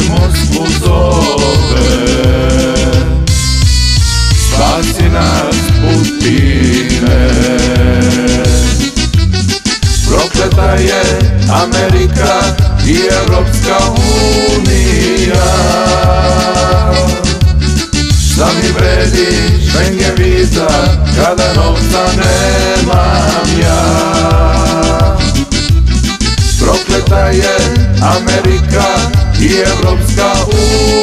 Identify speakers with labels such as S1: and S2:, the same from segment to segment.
S1: Moskvu zove. Spasi nas Putine, prokleta je Amerika i Evropska unija. Šta mi vredi Schengen viza kada novca nemam ja? Prokleta je Amerika i Evropska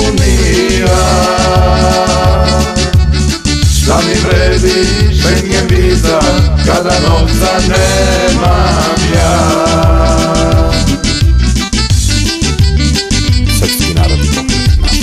S1: unija. Šta mi vredi Schengen viza kada novca nemam ja?
S2: Srpski narodni pokret naš.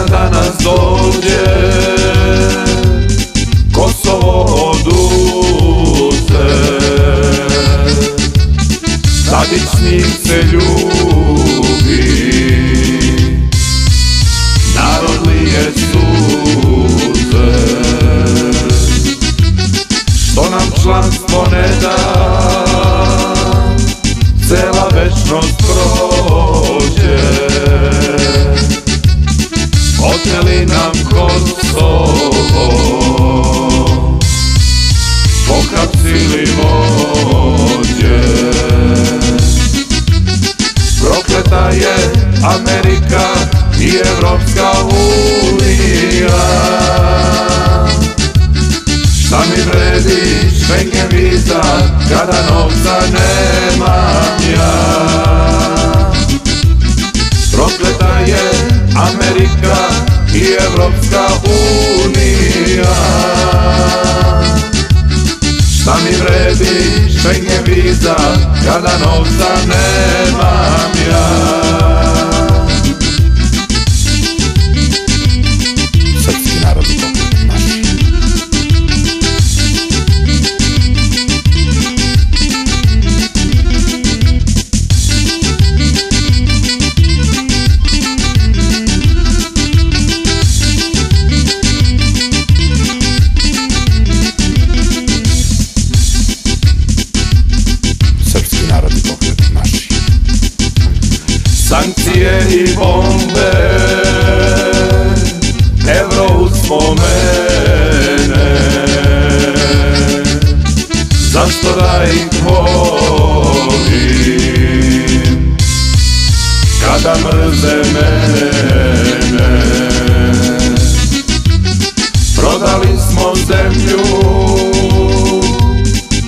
S1: Danas dođe Kosovo oduze, Tadić s njim se ljubi, narod lije suze. Što nam članstvo ne da, cela večnost prođe. Oteli nam Kosovo, pohapsili vođe. Prokleta je Amerika i Evropska unija. Šta mi vredi Schengen viza kada novca nemam ja? Prokleta je Amerika i Evropska unija. Šta mi vredi Schengen viza kada novca nemam ja?
S2: Srpski narodni pokret naš.
S1: Sankcije i bombe, evro uspomene. Zašto da ih volim kada mrze mene? Prodali smo zemlju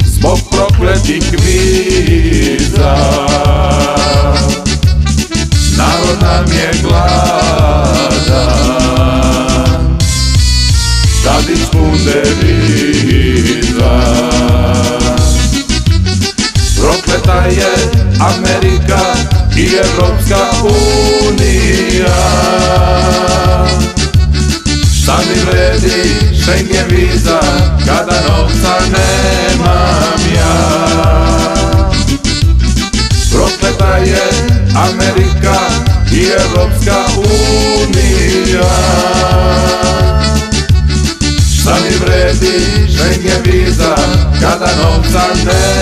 S1: zbog prokletih viza. Narod nam je gladan, Tadić bunde viza. Prokleta je Amerika i Evropska unija. Šta mi vredi Schengen viza kada novca nemam ja? Prokleta je Amerika i Evropska unija. Šta mi vredi Schengen viza kada novca nemam?